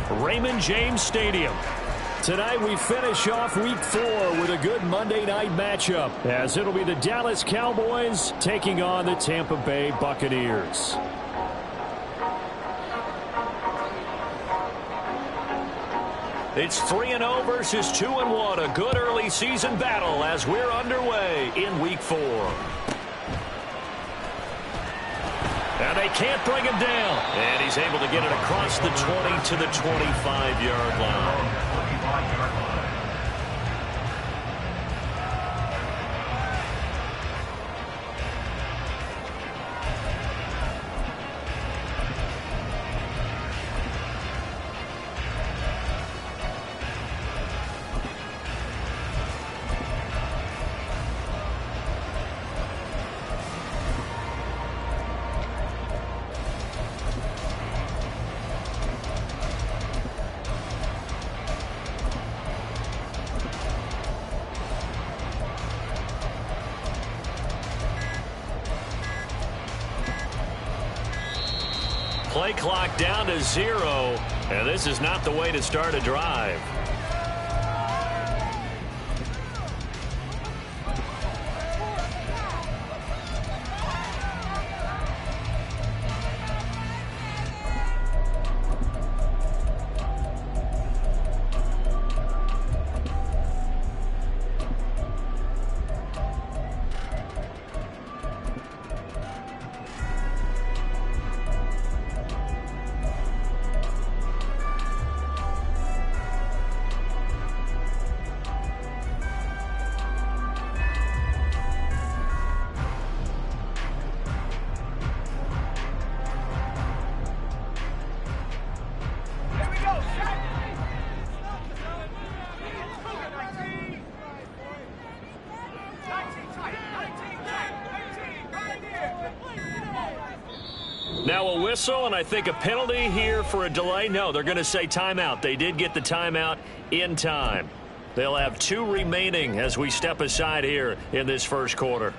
Raymond James Stadium. Tonight we finish off Week 4 with a good Monday night matchup, as it'll be the Dallas Cowboys taking on the Tampa Bay Buccaneers. It's 3-0 versus 2-1, a good early season battle as we're underway in Week 4. And they can't bring him down. And he's able to get it across the 20 to the 25-yard line. Play clock down to 0, and this is not the way to start a drive. Now a whistle, and I think a penalty here for a delay. No, they're going to say timeout. They did get the timeout in time. They'll have 2 remaining as we step aside here in this first quarter.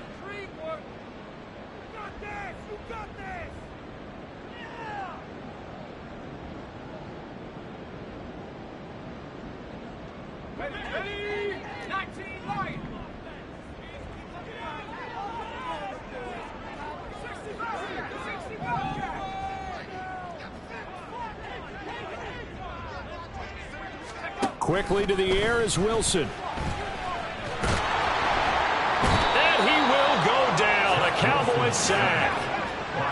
Quickly to the air is Wilson. And he will go down. A Cowboys sack.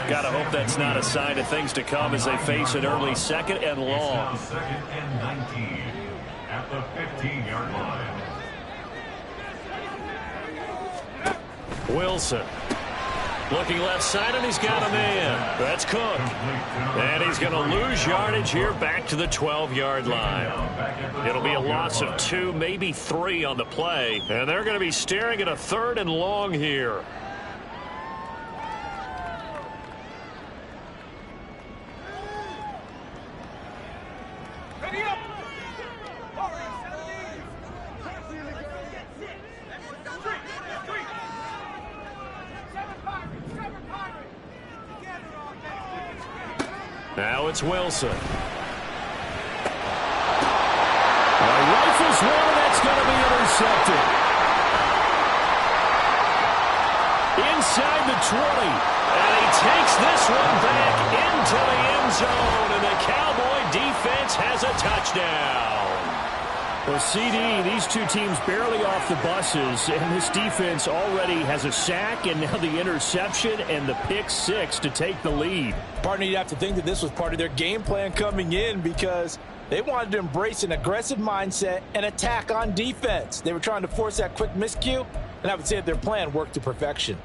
Gotta hope that's not a sign of things to come as they face an early 2nd and long. 2nd and 19 at the 15-yard line. Wilson. Looking left side, and he's got a man. That's Cook. And he's going to lose yardage here back to the 12-yard line. It'll be a loss of 2, maybe 3 on the play. And they're going to be staring at a 3rd and long here. Now it's Wilson. Rifles one, and that's going to be intercepted. Inside the 20. And he takes this one back into the end zone, and the Cowboy defense has a touchdown. Well, CD, these two teams barely off the buses, and this defense already has a sack and now the interception and the pick 6 to take the lead. Partner, you'd have to think that this was part of their game plan coming in because they wanted to embrace an aggressive mindset and attack on defense. They were trying to force that quick miscue, and I would say that their plan worked to perfection.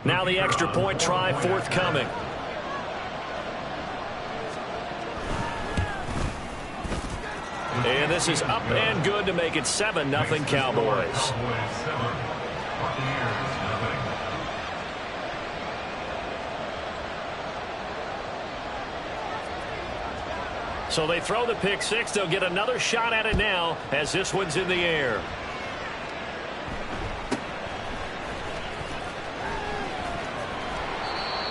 Now the extra point try forthcoming. And this is up and good to make it 7-0 Cowboys. So they throw the pick six. They'll get another shot at it now as this one's in the air.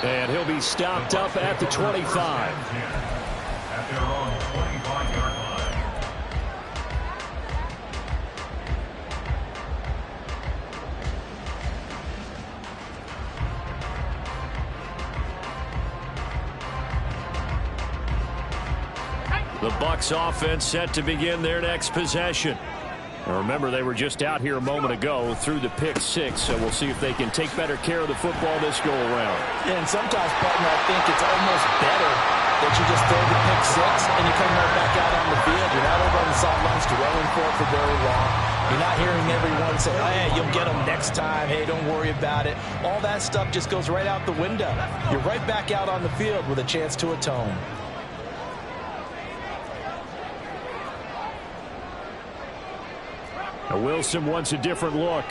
And he'll be stopped up at the 25. At their own 25-yard line. The Bucs offense set to begin their next possession. And remember, they were just out here a moment ago through the pick six, so we'll see if they can take better care of the football this go around. Yeah, and sometimes, partner, I think it's almost better that you just throw the pick six and you come right back out on the field. You're not over on the sidelines dwelling for very long. You're not hearing everyone say, oh, hey, you'll get them next time. Hey, don't worry about it. All that stuff just goes right out the window. You're right back out on the field with a chance to atone. Now Wilson wants a different look.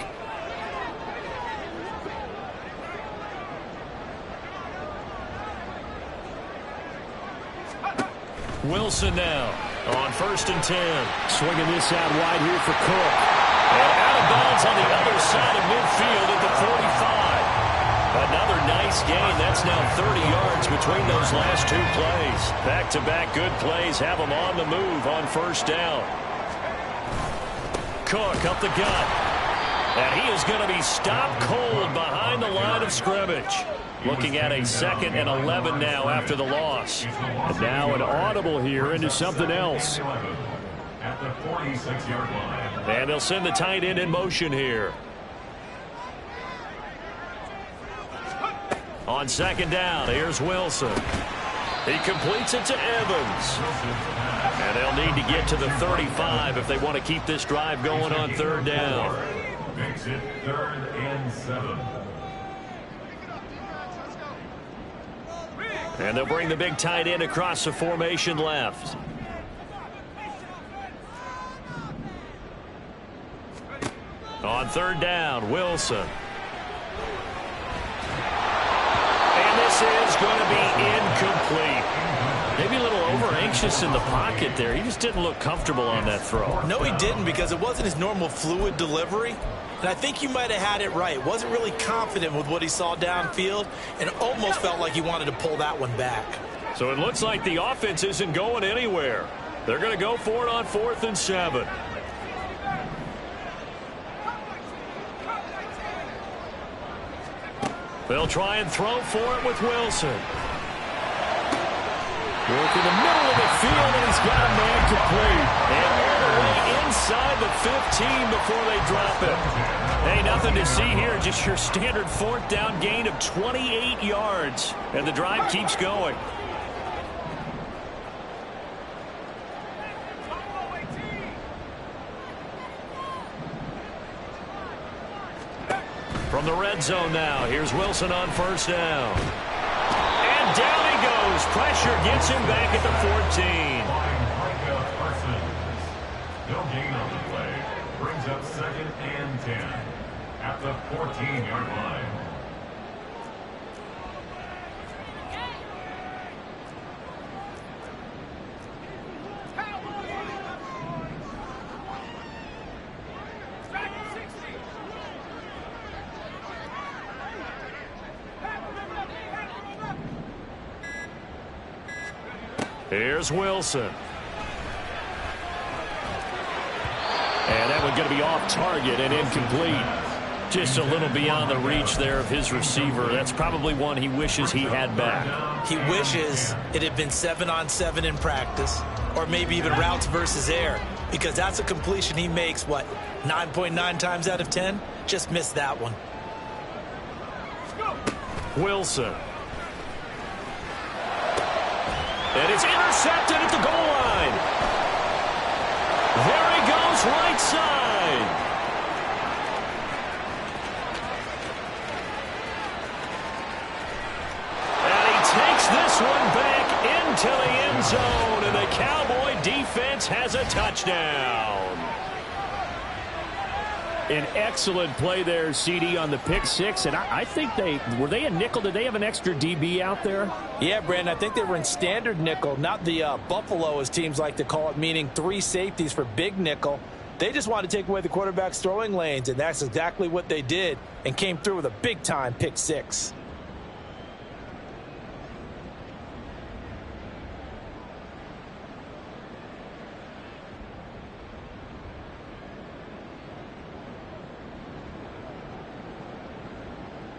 Wilson now on 1st and 10. Swinging this out wide here for Cook. And out of bounds on the other side of midfield at the 45. Another nice gain. That's now 30 yards between those last two plays. Back-to-back good plays have them on the move on 1st down. Cook up the gut. And he is going to be stopped cold behind the line of scrimmage. Looking at a 2nd and 11 now after the loss. And now an audible here into something else. At the 46-yard line. And they'll send the tight end in motion here. On 2nd down, here's Wilson. He completes it to Evans. And they'll need to get to the 35 if they want to keep this drive going on 3rd down. Makes it 3rd and 7. And they'll bring the big tight end across the formation left. On 3rd down, Wilson. And this is going to be incomplete. Maybe a little over-anxious in the pocket there. He just didn't look comfortable on that throw. No, he didn't, because it wasn't his normal fluid delivery. And I think you might have had it right. Wasn't really confident with what he saw downfield and almost felt like he wanted to pull that one back. So it looks like the offense isn't going anywhere. They're going to go for it on 4th and 7. They'll try and throw for it with Wilson. Work in the middle of the field, and he's got a man complete. And all the way inside the 15 before they drop it. Hey, nothing to see here. Just your standard 4th down gain of 28 yards. And the drive keeps going. From the red zone now, here's Wilson on 1st down. And down he goes. Pressure gets him back at the 14. No gain on the play. Brings up 2nd and 10 at the 14-yard line. Here's Wilson. And that one going to be off target and incomplete. Just a little beyond the reach there of his receiver. That's probably one he wishes he had back. He wishes it had been 7-on-7 in practice, or maybe even routes versus air, because that's a completion he makes, what, 9.9 times out of 10? Just missed that one. Wilson. And it's intercepted at the goal line. There he goes, right side. And he takes this one back into the end zone, and the Cowboy defense has has a touchdown. An excellent play there, CD, on the pick six. And I think were they a nickel? Did they have an extra DB out there? Yeah, Brandon, I think they were in standard nickel, not the Buffalo, as teams like to call it, meaning 3 safeties for big nickel. They just wanted to take away the quarterback's throwing lanes, and that's exactly what they did and came through with a big-time pick six.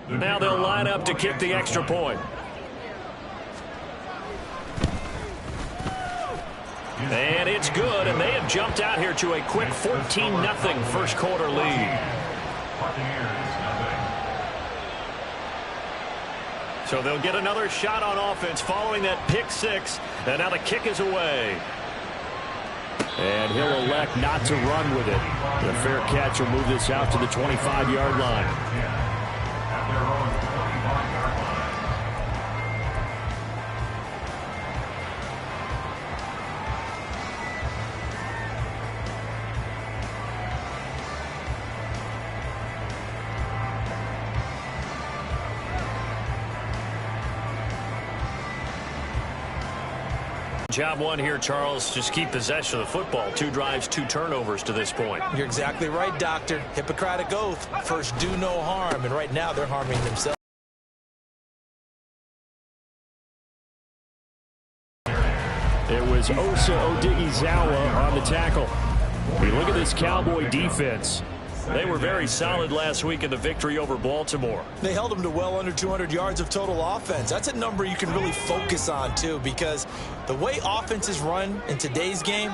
Now they'll line up to kick the extra point. And it's good, and they have jumped out here to a quick 14-0 first quarter lead. So they'll get another shot on offense following that pick six, and now the kick is away. And he'll elect not to run with it. The fair catch will move this out to the 25-yard line. Job one here, Charles. Just keep possession of the football. 2 drives, 2 turnovers to this point. You're exactly right, Doctor. Hippocratic oath. First, do no harm. And right now, they're harming themselves. It was Osa Odighizuwa on the tackle. We look at this Cowboy defense. They were very solid last week in the victory over Baltimore. They held them to well under 200 yards of total offense. That's a number you can really focus on, too, because the way offenses run in today's game,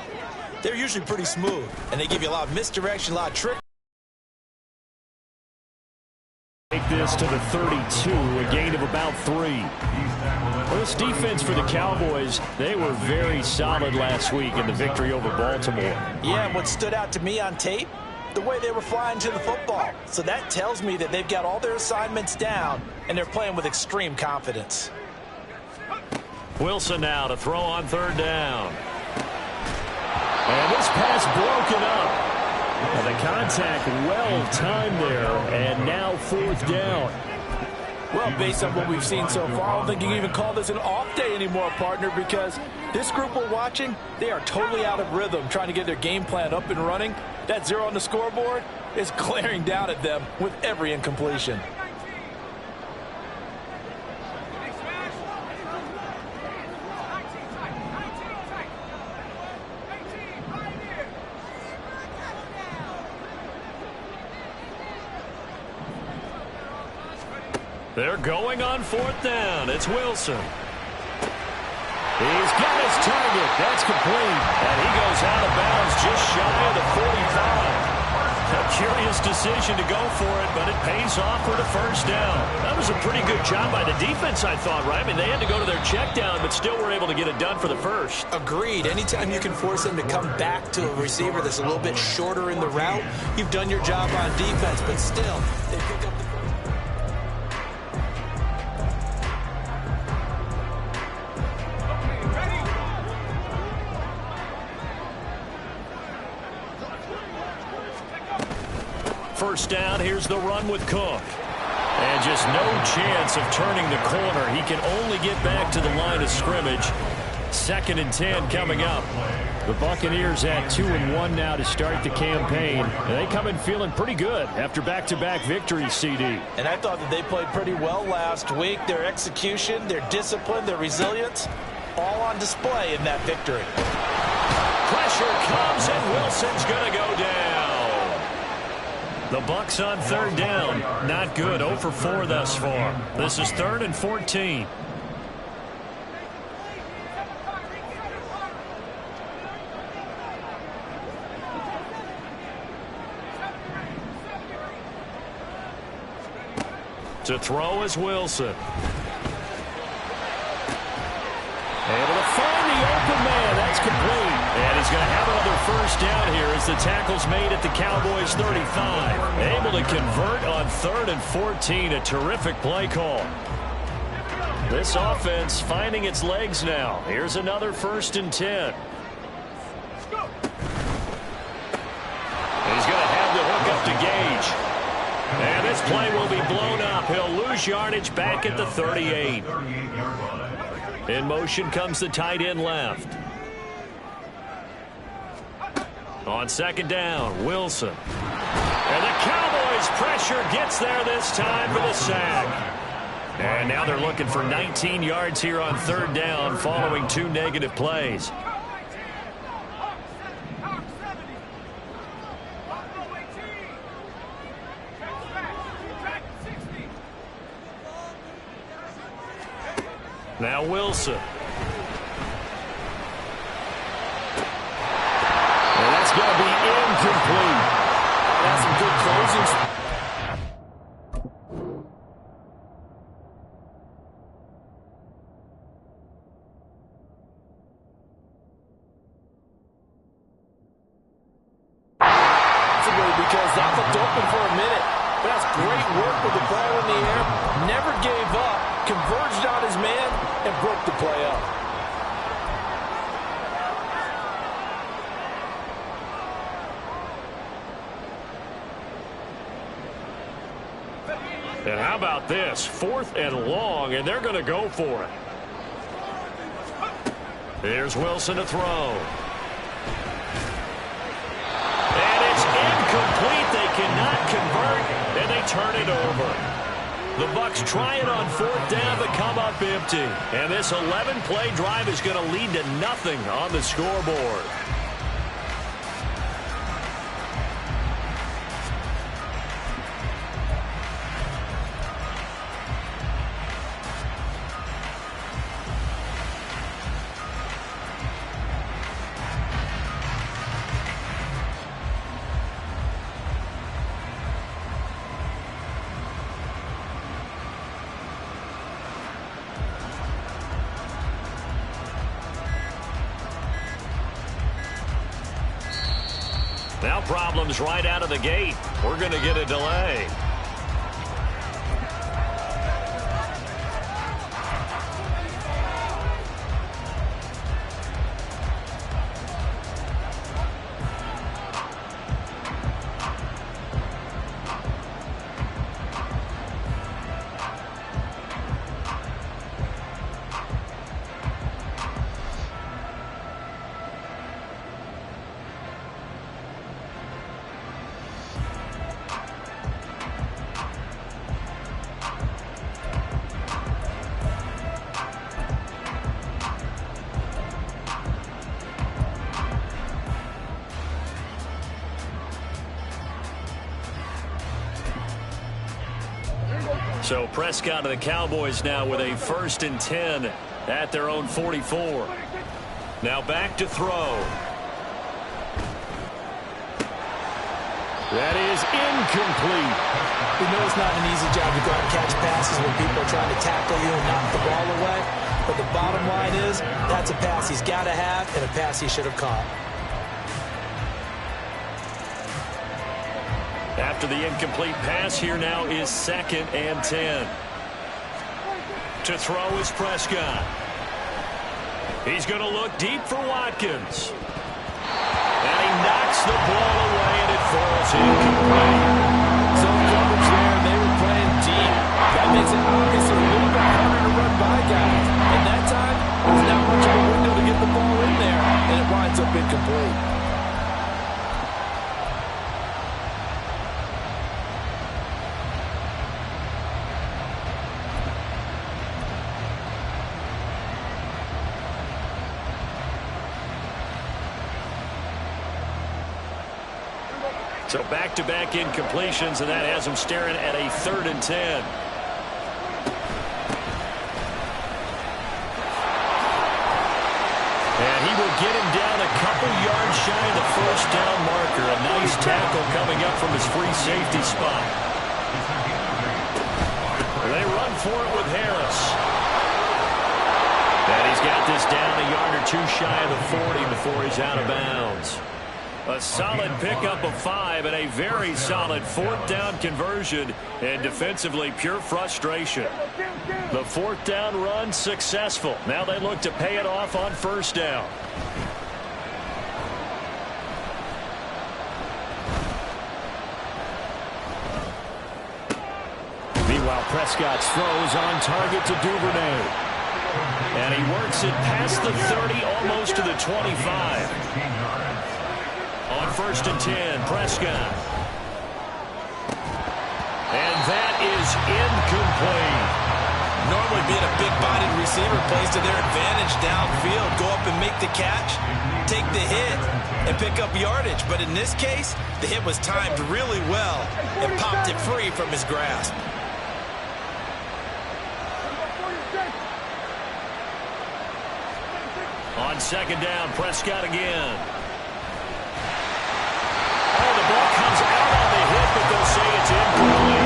they're usually pretty smooth, and they give you a lot of misdirection, a lot of trick. Take this to the 32, a gain of about 3. Well, this defense for the Cowboys, they were very solid last week in the victory over Baltimore. Yeah, what stood out to me on tape, the way they were flying to the football. So that tells me that they've got all their assignments down, and they're playing with extreme confidence. Wilson now to throw on 3rd down. And this pass broken up. And the contact well timed there, and now 4th down. Well, based on what we've seen so far, I don't think you can even call this an off day anymore, partner, because this group we're watching, they are totally out of rhythm, trying to get their game plan up and running. That 0 on the scoreboard is glaring down at them with every incompletion. They're going on 4th down. It's Wilson. He's got his target. That's complete. And he goes out of bounds just shy of the 45. A curious decision to go for it, but it pays off for the 1st down. That was a pretty good job by the defense, I thought, right? I mean, they had to go to their check down, but still were able to get it done for the 1st. Agreed. Anytime you can force them to come back to a receiver that's a little bit shorter in the route, you've done your job on defense, but still, they pick up the... First down, here's the run with Cook. And just no chance of turning the corner. He can only get back to the line of scrimmage. 2nd and 10 coming up. The Buccaneers at 2-1 now to start the campaign. And they come in feeling pretty good after back-to-back victories, CD. And I thought that they played pretty well last week. Their execution, their discipline, their resilience, all on display in that victory. Pressure comes, and Wilson's going to go down. The Bucs on 3rd down. Not good. 0 for 4 thus far. This is 3rd and 14. To throw is Wilson. Able to find the open man. That's complete. And he's going to have another 1st down here as the tackle's made at the Cowboys 35. Able to convert on 3rd and 14. A terrific play call. This offense finding its legs now. Here's another 1st and 10. And this play will be blown up. He'll lose yardage back at the 38. In motion comes the tight end left. On second down, Wilson. And the Cowboys' pressure gets there this time for the sack. And now they're looking for 19 yards here on third down following 2 negative plays. Now Wilson. And that's going to be incomplete. That's some good closing. Because that looked open for a minute. But that's great work with the ball in the air. Never gave up. Converged on his man and broke the play up. And how about this? 4th and long, and they're going to go for it. Here's Wilson to throw. And it's incomplete. They cannot convert, and they turn it over. The Bucs try it on 4th down but come up empty. And this 11-play drive is going to lead to nothing on the scoreboard. Now problems right out of the gate. We're going to get a delay. So Prescott and the Cowboys now with a 1st and 10 at their own 44. Now back to throw. That is incomplete. We know it's not an easy job to go out and catch passes when people are trying to tackle you and knock the ball away. But the bottom line is that's a pass he's got to have and a pass he should have caught. After the incomplete pass, here now is 2nd and 10. To throw is Prescott. He's going to look deep for Watkins. And he knocks the ball away, and it falls incomplete. Zone coverage there, they were playing deep. That makes it obviously a little bit harder to run by guys. And that time, there's not much of a window to get the ball in there, and it winds up incomplete. So back-to-back incompletions, and that has him staring at a 3rd and 10. And he will get him down a couple yards shy of the 1st down marker. A nice tackle coming up from his free safety spot. They run for it with Harris. And he's got this down a yard or 2 shy of the 40 before he's out of bounds. A solid pickup of 5 and a very solid 4th down conversion, and defensively pure frustration. The 4th down run successful. Now they look to pay it off on 1st down. Prescott's throws on target to Duvernay. And he works it past the 30, almost to the 25. On 1st and 10, Prescott. And that is incomplete. Normally being a big-bodied receiver plays to their advantage downfield. Go up and make the catch, take the hit, and pick up yardage. But in this case, the hit was timed really well and popped it free from his grasp. On 2nd down, Prescott again. Oh, the ball comes out on the hit, but they'll say it's incomplete.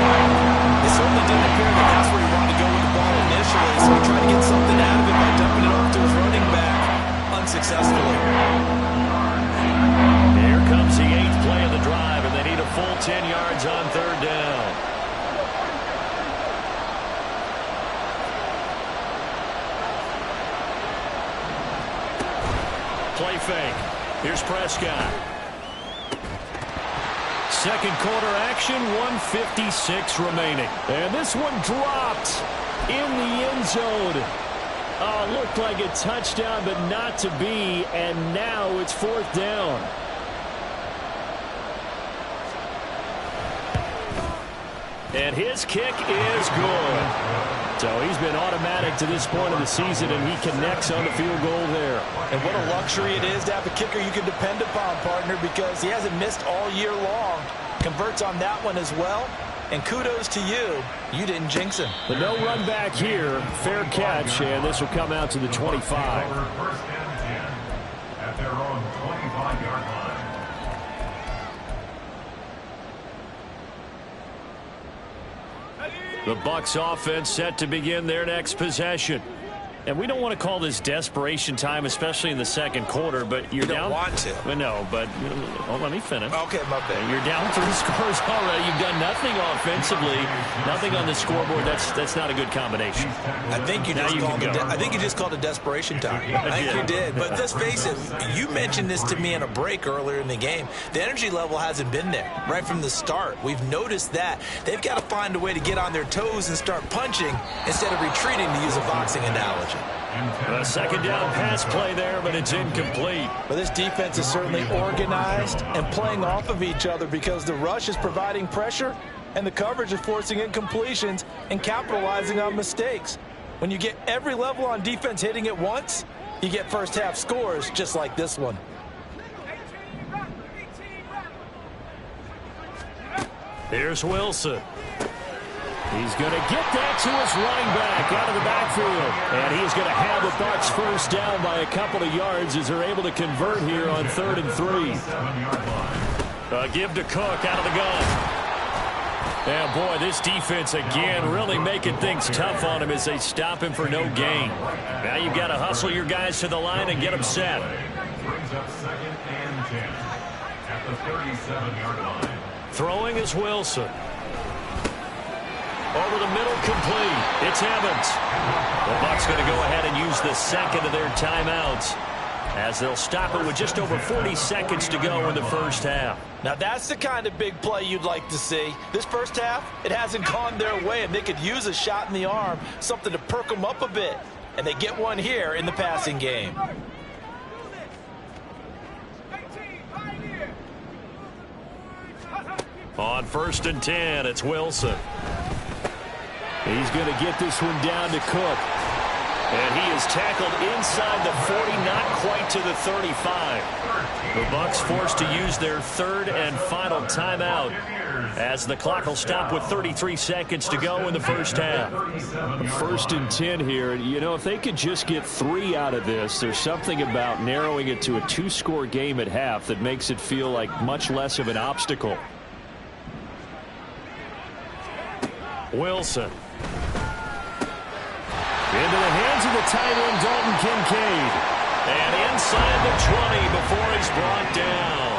It certainly didn't appear that that's where he wanted to go with the ball initially, so he tried to get something out of it by dumping it off to his running back unsuccessfully. Here comes the 8th play of the drive, and they need a full 10 yards on 3rd down. Play fake. Here's Prescott. 2nd quarter action, 1:56 remaining. And this one dropped in the end zone. Oh, looked like a touchdown, but not to be. And now it's 4th down. And his kick is good. So he's been automatic to this point of the season, and he connects on the field goal there. And what a luxury it is to have a kicker you can depend upon, partner, because he hasn't missed all year long. Converts on that one as well. And kudos to you. You didn't jinx him. But no run back here. Fair catch, and this will come out to the 25. 1st and 10 at their own 25-yard line. The Bucs offense set to begin their next possession. And we don't want to call this desperation time, especially in the 2nd quarter, but you're down. You don't want to. Well, no, but let me finish. Okay, my bad. You're down 3 scores already. You've done nothing offensively, nothing on the scoreboard. That's not a good combination. I think you just called it desperation time. I think you did. But let's face it, you mentioned this to me in a break earlier in the game. The energy level hasn't been there right from the start. We've noticed that. They've got to find a way to get on their toes and start punching instead of retreating, to use a boxing analogy. A 2nd down pass play there, but it's incomplete. Well, this defense is certainly organized and playing off of each other because the rush is providing pressure and the coverage is forcing incompletions and capitalizing on mistakes. When you get every level on defense hitting at once, you get first half scores just like this one. Here's Wilson. He's going to get that to his running back out of the backfield. And he's going to have the Bucs first down by a couple of yards as they're able to convert here on 3rd and 3. Give to Cook out of the gun. And boy, this defense again really making things tough on him as they stop him for no gain. Now you've got to hustle your guys to the line and get them set. Brings up 2nd and 10 at the 37-yard line. Throwing is Wilson. Over the middle, complete. It's Evans. The Bucs going to go ahead and use the 2nd of their timeouts as they'll stop it with just over 40 seconds to go in the first half. Now that's the kind of big play you'd like to see. This first half, it hasn't gone their way, and they could use a shot in the arm, something to perk them up a bit. And they get one here in the passing game. On 1st and 10, it's Wilson. He's going to get this one down to Cook. And he is tackled inside the 40, not quite to the 35. The Bucs forced to use their 3rd and final timeout as the clock will stop with 33 seconds to go in the first half. 1st and 10 here. You know, if they could just get 3 out of this, there's something about narrowing it to a 2-score game at half that makes it feel like much less of an obstacle. Wilson. Into the hands of the tight end, Dalton Kincaid. And inside the 20 before he's brought down.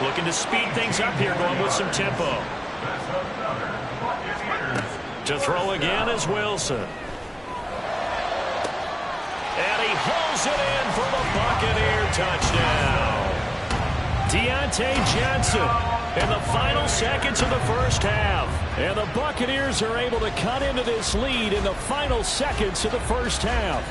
Looking to speed things up here, going with some tempo. To throw again is Wilson. And he hauls it in for the Buccaneer touchdown. Deontay Johnson. in the final seconds of the first half. And the Buccaneers are able to cut into this lead in the final seconds of the first half.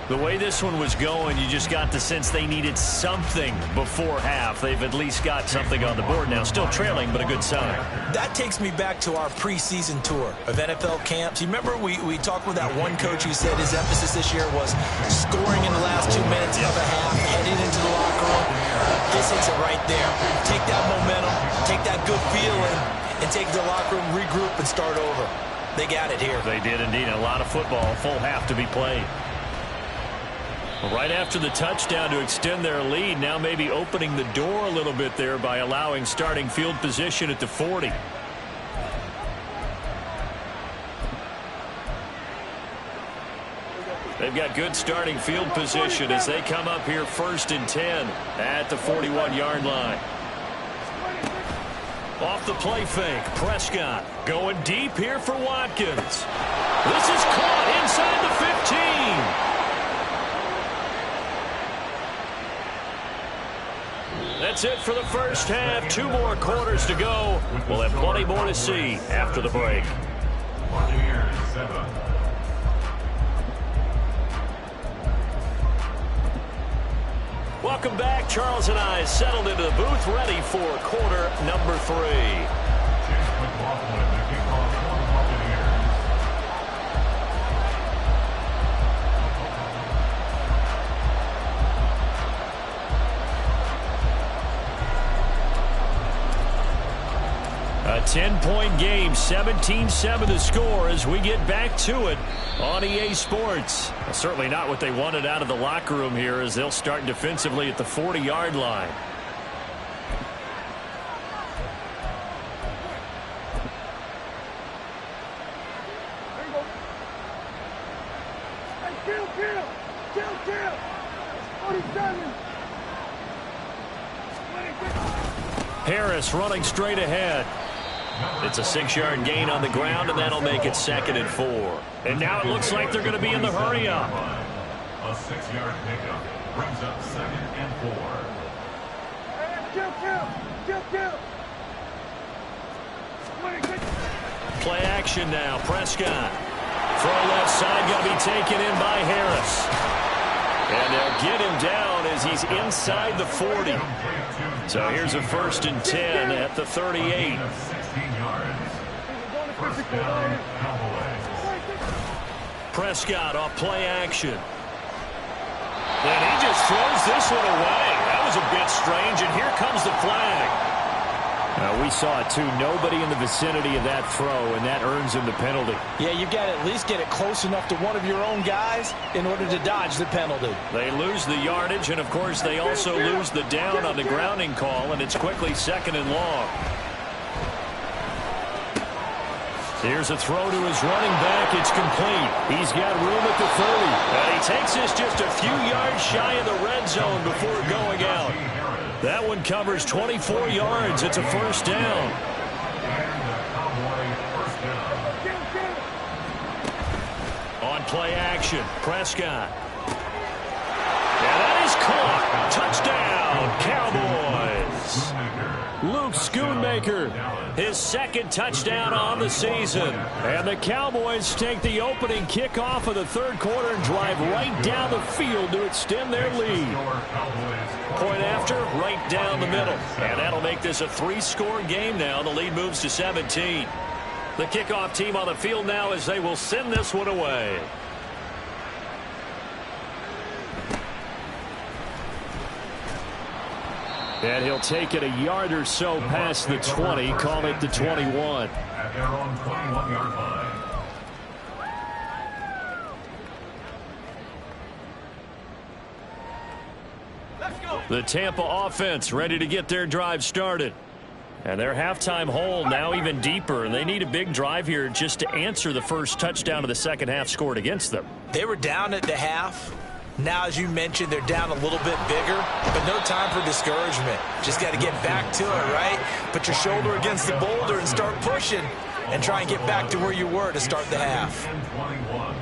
The way this one was going, you just got the sense they needed something before half. They've at least got something on the board now. Still trailing, but a good sign. That takes me back to our preseason tour of NFL camps. You remember we talked with that one coach who said his emphasis this year was scoring in the last 2 minutes of a half, heading into the locker room. This hits it right there. Take that momentum, take that good feeling, and take it to the locker room, regroup, and start over. They got it here. They did indeed. A lot of football, full half to be played. Right after the touchdown to extend their lead, now maybe opening the door a little bit there by allowing starting field position at the 40. They've got good starting field position as they come up here 1st and 10 at the 41-yard line. Off the play fake, Prescott going deep here for Watkins. This is caught inside the 15. That's it for the first half. 2 more quarters to go. We'll have plenty more to see after the break. Welcome back. Charles and I settled into the booth, ready for quarter number 3. A 10-point game, 17-7 the score as we get back to it on EA Sports. Well, certainly not what they wanted out of the locker room here as they'll start defensively at the 40-yard line. Harris running straight ahead. It's a 6-yard gain on the ground, and that'll make it 2nd and 4. And now it looks like they're going to be in the hurry-up. A 6-yard pickup brings up 2nd and 4. Play action now. Prescott. Throw left side going to be taken in by Harris. And they'll get him down as he's inside the 40. So here's a 1st and 10 at the 38. Prescott off play action. And he just throws this one away. That was a bit strange, and here comes the flag. We saw it too. Nobody in the vicinity of that throw, and that earns him the penalty. Yeah, you've got to at least get it close enough to one of your own guys in order to dodge the penalty. They lose the yardage, and of course they also lose the down on the grounding call, and it's quickly 2nd and long. Here's a throw to his running back. It's complete. He's got room at the 30. And he takes this just a few yards shy of the red zone before going out. That one covers 24 yards. It's a 1st down. On play action, Prescott. And that is caught. Touchdown, Cowboys. Luke Schoonmaker, his 2nd touchdown on the season. And the Cowboys take the opening kickoff of the 3rd quarter and drive right down the field to extend their lead. Point after, right down the middle. And that'll make this a 3-score game now. The lead moves to 17. The kickoff team on the field now as they will send this one away. And he'll take it a yard or so past the 20, call it the 21. At their own 21-yard line. The Tampa offense ready to get their drive started. And their halftime hole now even deeper, and they need a big drive here just to answer the first touchdown of the 2nd half scored against them. They were down at the half. Now, as you mentioned, they're down a little bit bigger, but no time for discouragement. Just got to get back to it, right? Put your shoulder against the boulder and start pushing and try and get back to where you were to start the half. 21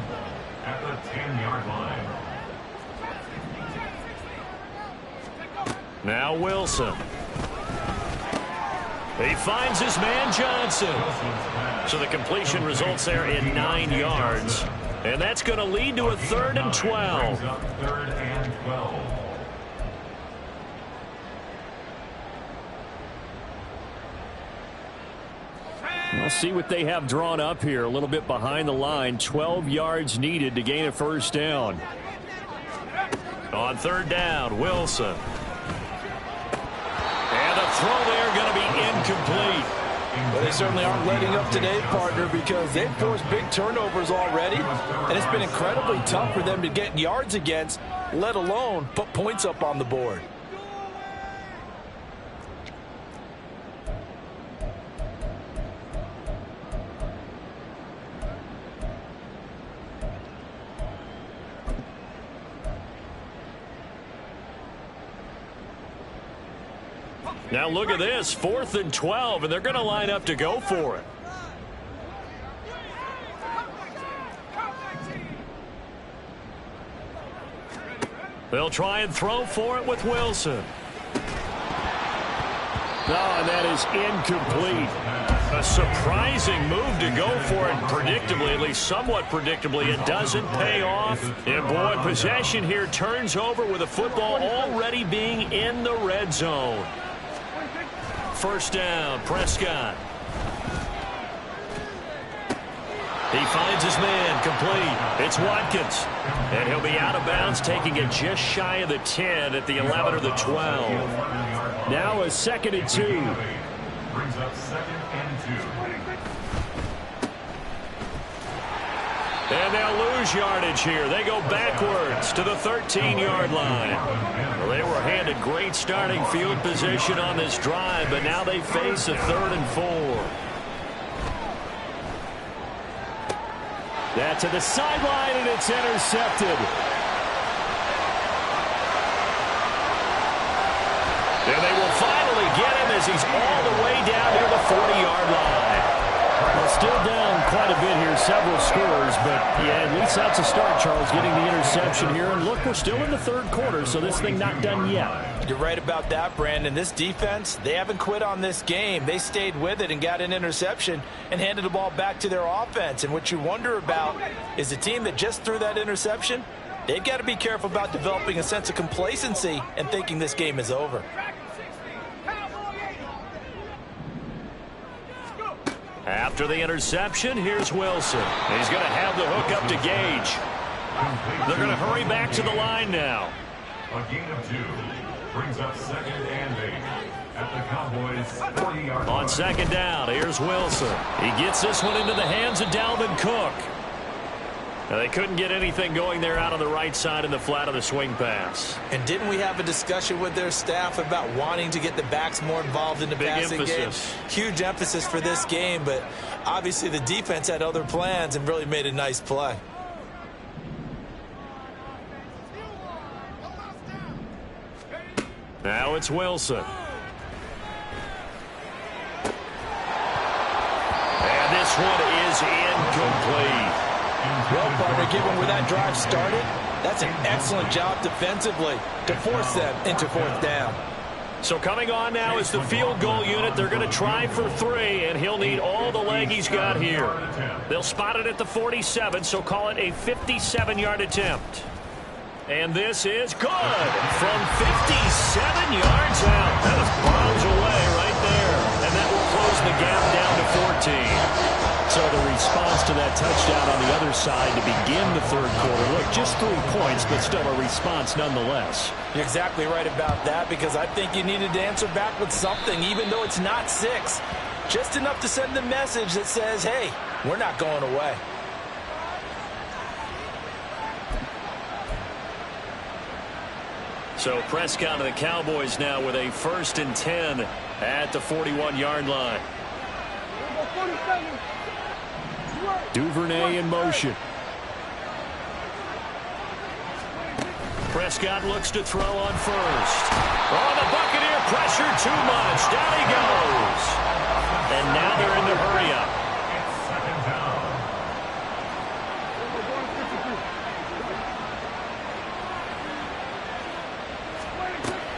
at the 10-yard line. Now Wilson. He finds his man Johnson. So the completion results there in 9 yards. And that's going to lead to a 3rd and 12. Third and 12. Let's see what they have drawn up here. A little bit behind the line. 12 yards needed to gain a 1st down. On 3rd down, Wilson. And the throw there going to be incomplete. Well, they certainly aren't letting up today, partner, because they've forced big turnovers already, and it's been incredibly tough for them to get yards against, let alone put points up on the board. Now look at this, 4th and 12, and they're going to line up to go for it. They'll try and throw for it with Wilson. No, and that is incomplete. A surprising move to go for it predictably, at least somewhat predictably. It doesn't pay off. And boy, possession here turns over with the football already being in the red zone. 1st down, Prescott. He finds his man, complete. It's Watkins. And he'll be out of bounds, taking it just shy of the 10 at the 11 or the 12. Now a 2nd and 2. Brings up 2nd and 2. And they'll lose yardage here. They go backwards to the 13-yard line. Well, they were handed great starting field position on this drive, but now they face a 3rd and 4. That's to the sideline, and it's intercepted. And they will finally get him as he's all the way down near the 40-yard line. Well, still down quite a bit here, several scores, but yeah, at least that's a start, Charles, getting the interception here. And look, we're still in the 3rd quarter, so this thing not done yet. You're right about that, Brandon. This defense, they haven't quit on this game. They stayed with it and got an interception and handed the ball back to their offense. And what you wonder about is the team that just threw that interception, they've got to be careful about developing a sense of complacency and thinking this game is over. After the interception, here's Wilson. He's going to have the hook up to Gage. They're going to hurry back to the line now. A gain of 2. Brings up 2nd and 8. At the Cowboys' 40-yard line. On 2nd down, here's Wilson. He gets this one into the hands of Dalvin Cook. Now, they couldn't get anything going there out on the right side in the flat of the swing pass. And didn't we have a discussion with their staff about wanting to get the backs more involved in the passing game? Huge emphasis for this game, but obviously the defense had other plans and really made a nice play. Now it's Wilson. And this one is incomplete. Well, partner, given where that drive started, that's an excellent job defensively to force them into 4th down. So coming on now is the field goal unit. They're going to try for 3, and he'll need all the leg he's got here. They'll spot it at the 47, so call it a 57-yard attempt. And this is good from 57 yards out. That was bombs away right there, and that will close the gap down to 14. So the response to that touchdown on the other side to begin the 3rd quarter. Look, just 3 points, but still a response nonetheless. You're exactly right about that, because I think you needed to answer back with something, even though it's not 6. Just enough to send the message that says, hey, we're not going away. So Prescott and the Cowboys now with a 1st and 10 at the 41-yard line. Duvernay in motion. Prescott looks to throw on 1st. Oh, the Buccaneer pressure too much. Down he goes. And now they're in the hurry up.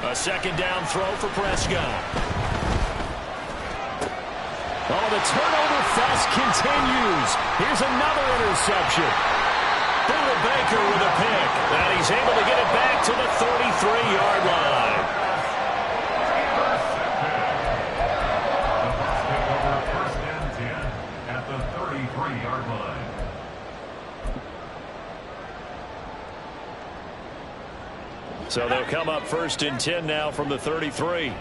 A 2nd down throw for Prescott. Oh, the turnover fest continues. Here's another interception. Budda Baker with a pick. And he's able to get it back to the 33-yard line. First and 10 at the 33-yard line. So they'll come up first and 10 now from the 33.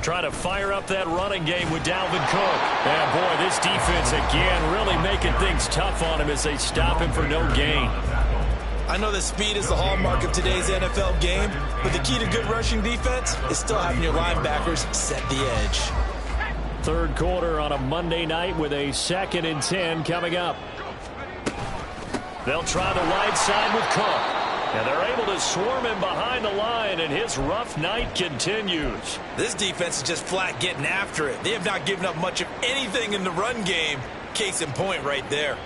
Trying to fire up that running game with Dalvin Cook. And boy, this defense again really making things tough on him as they stop him for no gain. I know that speed is the hallmark of today's NFL game, but the key to good rushing defense is still having your linebackers set the edge. Third quarter on a Monday night with a 2nd and 10 coming up. They'll try the wide side with Cook. And they're able to swarm him behind the line, and his rough night continues. This defense is just flat getting after it. They have not given up much of anything in the run game. Case in point right there.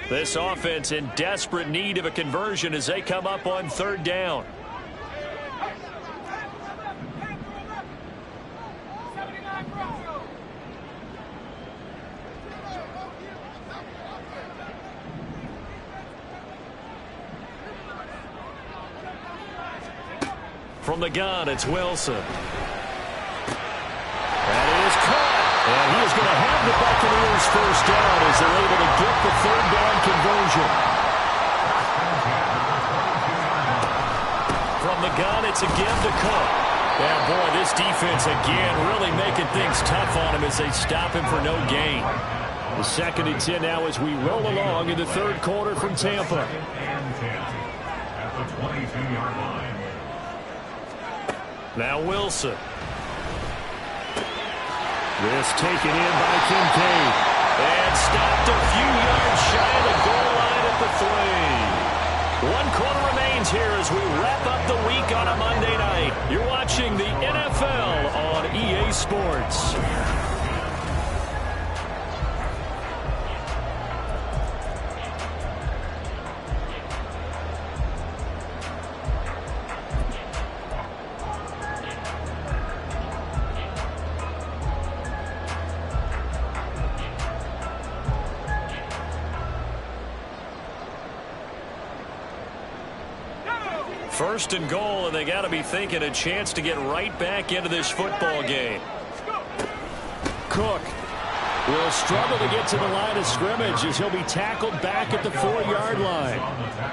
This offense in desperate need of a conversion as they come up on 3rd down. From the gun, it's Wilson. That is caught. And he is going to have the Buccaneers first down as they're able to get the 3rd down conversion. From the gun, it's again to Cook. And boy, this defense again really making things tough on him as they stop him for no gain. The 2nd and 10 now as we roll along in the 3rd quarter from Tampa. And 10 at the 22-yard line. Now Wilson. This taken in by Kincaid. And stopped a few yards shy of the goal line at the 3. 1 quarter remains here as we wrap up the week on a Monday night. You're watching the NFL on EA Sports. First and goal, and they got to be thinking a chance to get right back into this football game. Cook will struggle to get to the line of scrimmage as he'll be tackled back at the 4-yard line.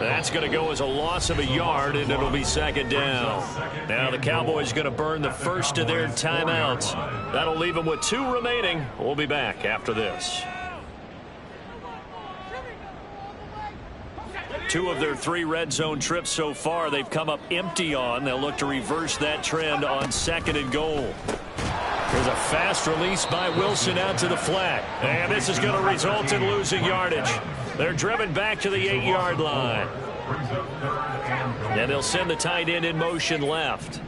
That's going to go as a loss of a yard, and it'll be 2nd down. Now the Cowboys going to burn the first of their timeouts. That'll leave them with 2 remaining. We'll be back after this. 2 of their 3 red zone trips so far they've come up empty on. They'll look to reverse that trend on 2nd and goal. There's a fast release by Wilson out to the flat. And this is going to result in losing yardage. They're driven back to the 8-yard line. And they'll send the tight end in motion left.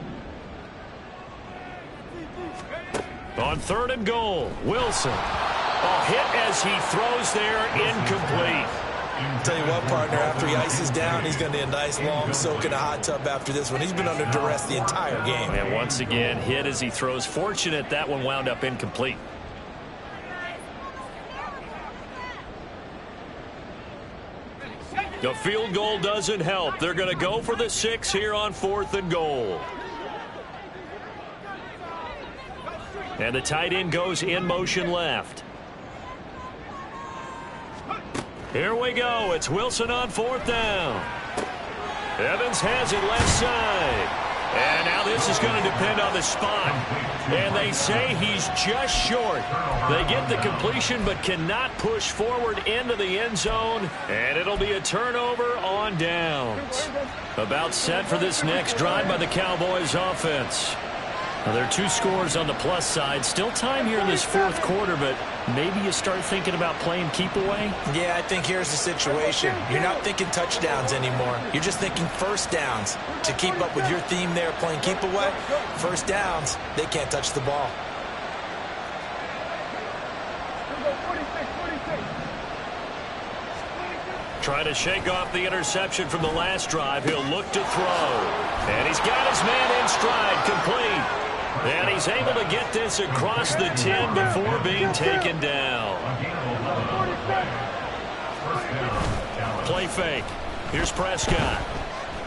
On 3rd and goal, Wilson. A hit as he throws there, incomplete. Tell you what, partner, after he ices down, he's going to need a nice long soak in a hot tub after this one. He's been under duress the entire game. And once again, hit as he throws. Fortunate that one wound up incomplete. The field goal doesn't help. They're going to go for the 6 here on 4th and goal. And the tight end goes in motion left. Here we go. It's Wilson on 4th down. Evans has it left side. And now this is going to depend on the spot. And they say he's just short. They get the completion but cannot push forward into the end zone. And it'll be a turnover on downs. About set for this next drive by the Cowboys offense. Now, there are 2 scores on the plus side. Still time here in this 4th quarter, but maybe you start thinking about playing keep away? Yeah, I think here's the situation. You're not thinking touchdowns anymore. You're just thinking first downs. To keep up with your theme there, playing keep away, first downs, they can't touch the ball. Trying to shake off the interception from the last drive. He'll look to throw. And he's got his man in stride, complete. And he's able to get this across the 10 before being taken down. Play fake. Here's Prescott.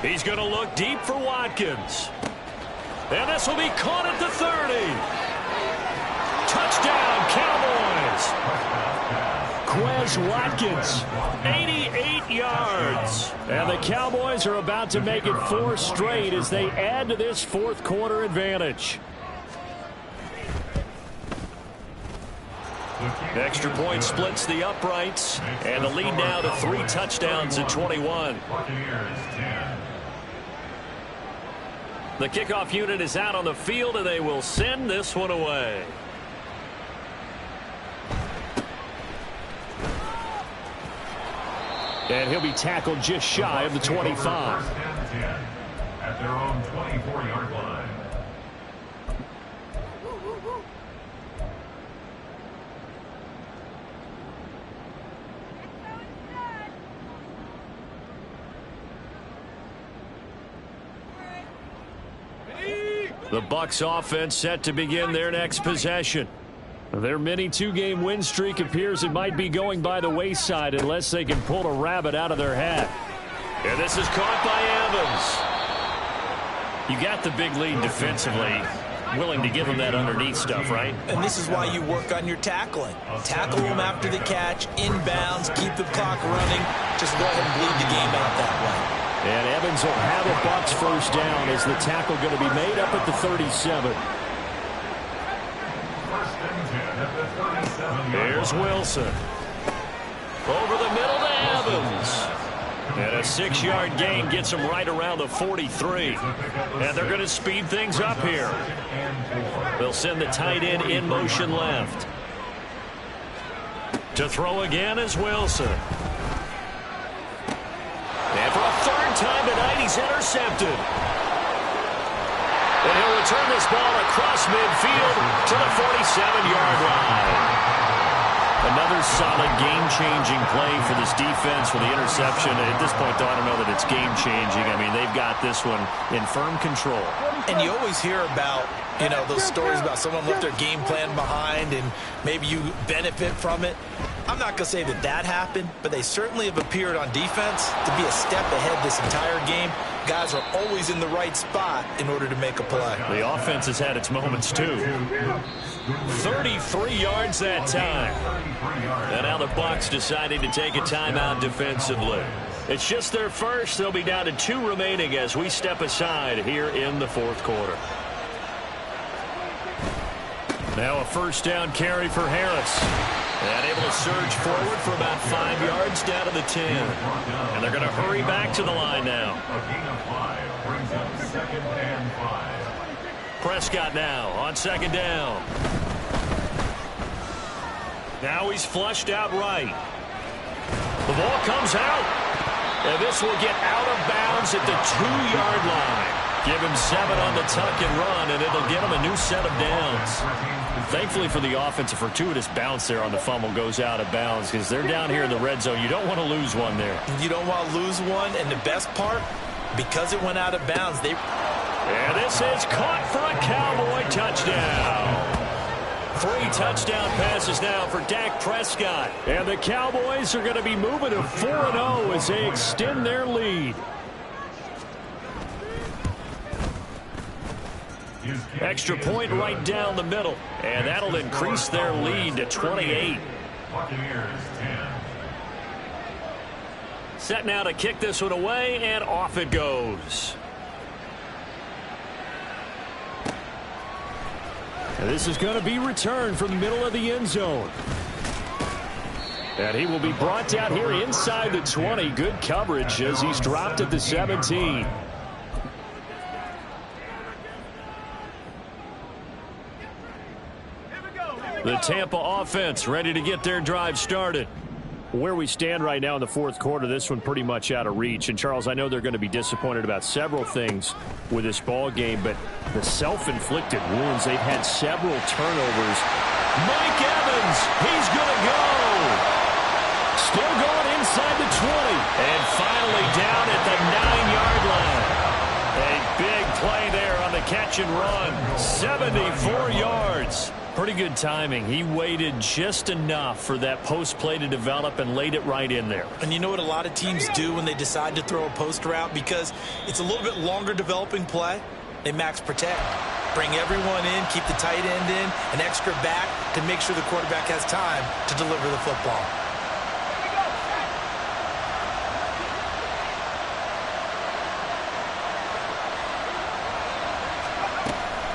He's going to look deep for Watkins. And this will be caught at the 30. Touchdown, Cowboys. Quez Watkins, 88 yards. And the Cowboys are about to make it 4 straight as they add to this fourth quarter advantage. Extra point splits the uprights, and the lead now to 3 touchdowns at 21. The kickoff unit is out on the field, and they will send this one away. And he'll be tackled just shy of the 25. At their own 24-yard line. The Bucs offense set to begin their next possession. Their mini 2-game win streak appears it might be going by the wayside unless they can pull a rabbit out of their hat. And this is caught by Evans. You got the big lead defensively. Willing to give them that underneath stuff, right? And this is why you work on your tackling. Tackle them after the catch, inbounds, keep the clock running. Just go ahead and bleed the game out that way. And Evans will have a Bucs first down as the tackle going to be made up at the 37. Here's Wilson. Over the middle to Evans. And a 6-yard gain gets him right around the 43. And they're going to speed things up here. They'll send the tight end in motion left. To throw again is Wilson. And for a third time tonight, he's intercepted. And he'll return this ball across midfield to the 47-yard line. Another solid game-changing play for this defense for the interception. At this point, though, I don't know that it's game-changing. I mean, they've got this one in firm control. And you always hear about, you know, those stories about someone left their game plan behind and maybe you benefit from it. I'm not going to say that that happened, but they certainly have appeared on defense to be a step ahead this entire game. Guys are always in the right spot in order to make a play. The offense has had its moments, too. 33 yards that time. And now the Bucs deciding to take a timeout defensively. It's just their first. They'll be down to 2 remaining as we step aside here in the fourth quarter. Now a first down carry for Harris. And able to surge forward for about 5 yards down to the 10. And they're going to hurry back to the line now. A gain of 5 brings up 2nd and 5. Prescott now on 2nd down. Now he's flushed out right. The ball comes out. And this will get out of bounds at the 2-yard line. Give him 7 on the tuck and run, and it'll get him a new set of downs. Thankfully for the offense, a fortuitous bounce there on the fumble goes out of bounds because they're down here in the red zone. You don't want to lose one there. You don't want to lose one, and the best part, because it went out of bounds, they... And this is caught for a Cowboy touchdown. 3 touchdown passes now for Dak Prescott. And the Cowboys are going to be moving to 4-0 as they extend their lead. Extra point right down the middle. And that'll increase their lead to 28. Buccaneers 10. Set now to kick this one away, and off it goes. And this is going to be returned from the middle of the end zone. And he will be brought down here inside the 20. Good coverage as he's dropped at the 17. The Tampa offense ready to get their drive started. Where we stand right now in the fourth quarter, this one pretty much out of reach. And, Charles, I know they're going to be disappointed about several things with this ball game, but the self-inflicted wounds, they've had several turnovers. Mike Evans, he's going to go. Still going inside the 20. catch and run. 74 yards. Pretty good timing. He waited just enough for that post play to develop and laid it right in there. And you know what a lot of teams do when they decide to throw a post route? Because it's a little bit longer developing play, they max protect. Bring everyone in, keep the tight end in, an extra back to make sure the quarterback has time to deliver the football.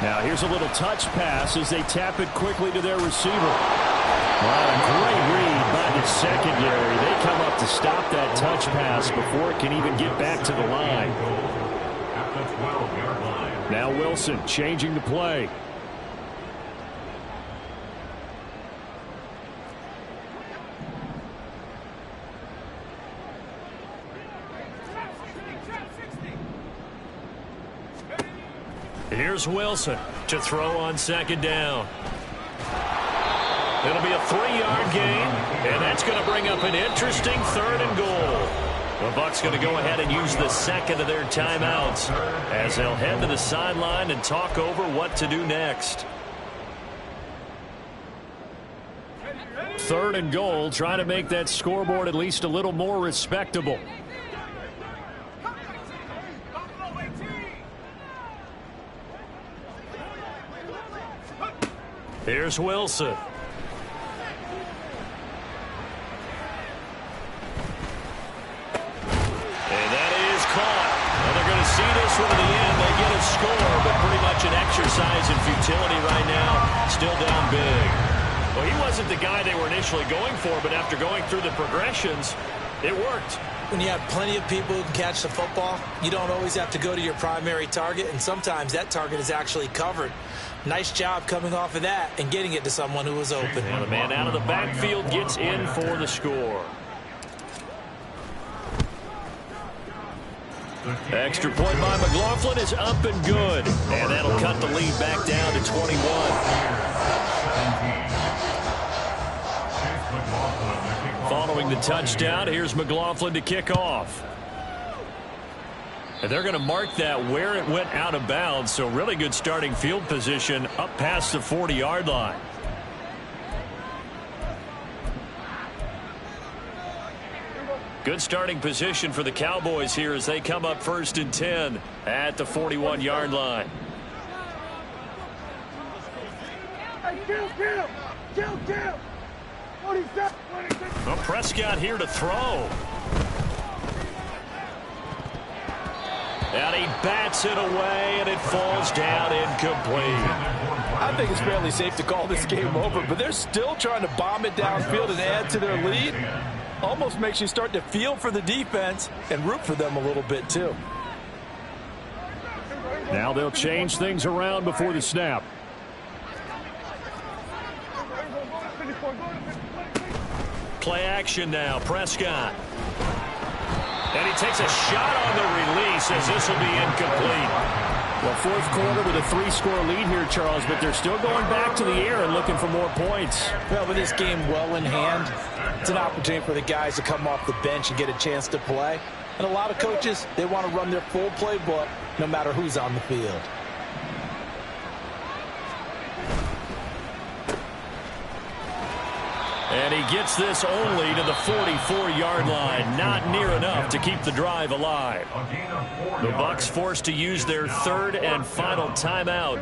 Now here's a little touch pass as they tap it quickly to their receiver. Wow, a great read by the secondary. They come up to stop that touch pass before it can even get back to the line. At the 12-yard line. Now Wilson changing the play. Here's Wilson to throw on second down. It'll be a 3-yard gain, and that's going to bring up an interesting 3rd and goal. The Bucs going to go ahead and use the second of their timeouts as they'll head to the sideline and talk over what to do next. 3rd and goal, trying to make that scoreboard at least a little more respectable. Here's Wilson. And that is caught. And they're going to see this one to the end. They get a score, but pretty much an exercise in futility right now. Still down big. Well, he wasn't the guy they were initially going for, but after going through the progressions, it worked. When you have plenty of people who can catch the football, you don't always have to go to your primary target, and sometimes that target is actually covered. Nice job coming off of that and getting it to someone who was open. And the man out of the backfield gets in for the score. Extra point by McLaughlin is up and good. And that'll cut the lead back down to 21. Following the touchdown, here's McLaughlin to kick off. And they're going to mark that where it went out of bounds, so really good starting field position up past the 40-yard line. Good starting position for the Cowboys here as they come up 1st and 10 at the 41-yard line. Well, Prescott here to throw. And he bats it away, and it falls down incomplete. I think it's fairly safe to call this game over, but they're still trying to bomb it downfield and add to their lead. Almost makes you start to feel for the defense and root for them a little bit, too. Now they'll change things around before the snap. Play action now, Prescott. And he takes a shot on the release as this will be incomplete. Well, 4th quarter with a 3-score lead here, Charles, but they're still going back to the air and looking for more points. Well, with this game well in hand, it's an opportunity for the guys to come off the bench and get a chance to play. And a lot of coaches, they want to run their full playbook no matter who's on the field. And he gets this only to the 44-yard line. Not near enough to keep the drive alive. The Bucs forced to use their 3rd and final timeout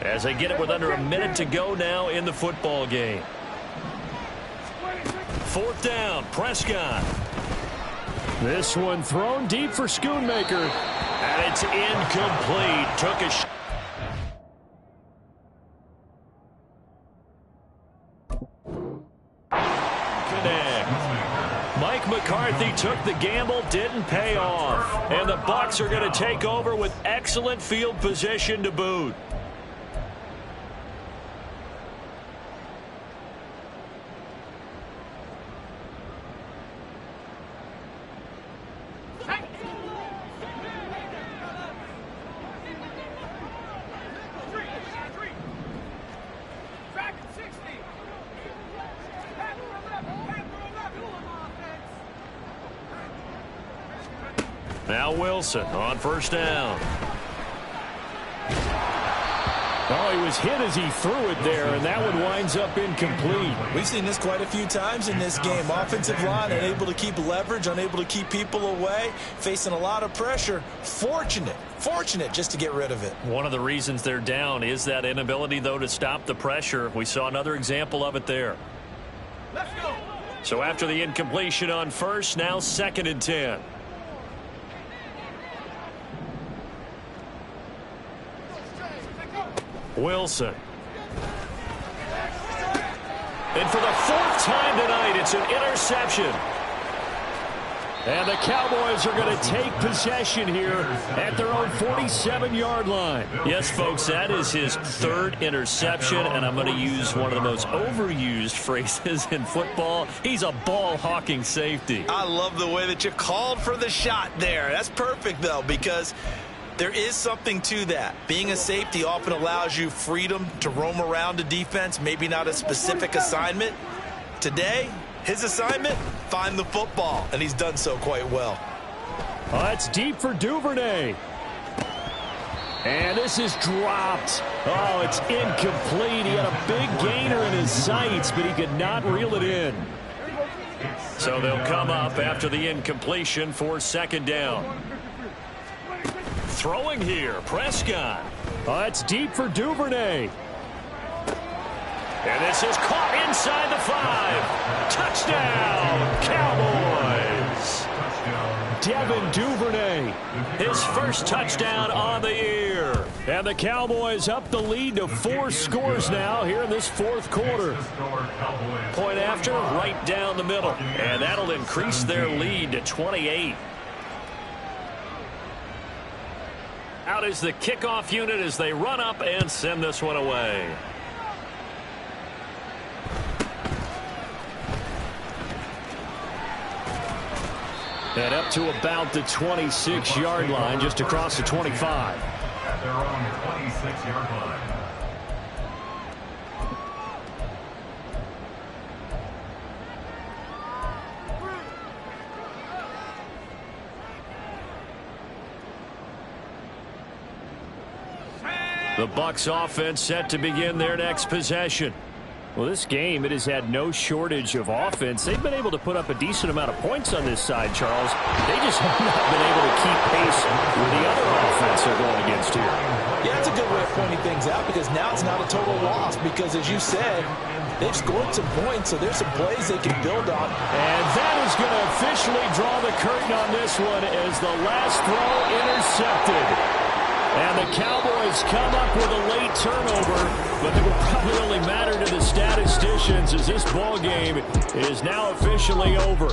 as they get it with under a minute to go now in the football game. 4th down, Prescott. This one thrown deep for Schoonmaker. And it's incomplete. Took a shot. Mike McCarthy took the gamble, didn't pay off. And the Bucs are going to take over with excellent field position to boot. Now Wilson on 1st down. Oh, he was hit as he threw it there, and that one winds up incomplete. We've seen this quite a few times in this game. Offensive line unable to keep leverage, unable to keep people away, facing a lot of pressure. Fortunate just to get rid of it. One of the reasons they're down is that inability, though, to stop the pressure. We saw another example of it there. Let's go. So after the incompletion on first, now 2nd and 10. Wilson. And for the 4th time tonight, it's an interception. And the Cowboys are going to take possession here at their own 47-yard line. Yes, folks, that is his 3rd interception, and I'm going to use one of the most overused phrases in football. He's a ball-hawking safety. I love the way that you called for the shot there. That's perfect, though, because there is something to that. Being a safety often allows you freedom to roam around a defense, maybe not a specific assignment. Today, his assignment, find the football, and he's done so quite well. Oh, that's deep for Duvernay. And this is dropped. Oh, it's incomplete. He had a big gainer in his sights, but he could not reel it in. So they'll come up after the incompletion for 2nd down. Throwing here, Prescott. Oh, that's deep for Duvernay. And this is caught inside the 5. Touchdown, Cowboys. Devin Duvernay, his first touchdown on the year. And the Cowboys up the lead to 4 scores now here in this 4th quarter. Point after, right down the middle. And that'll increase their lead to 28. Out is the kickoff unit as they run up and send this one away. And up to about the 26-yard line, just across the 25. At their own 26-yard line. The Bucs offense set to begin their next possession. Well, this game, it has had no shortage of offense. They've been able to put up a decent amount of points on this side, Charles. They just have not been able to keep pace with the other offense they're going against here. Yeah, that's a good way of pointing things out because now it's not a total loss because, as you said, they've scored some points, so there's some plays they can build on. And that is going to officially draw the curtain on this one as the last throw intercepted. And the Cowboys come up with a late turnover, but it will probably only matter to the statisticians as this ball game is now officially over.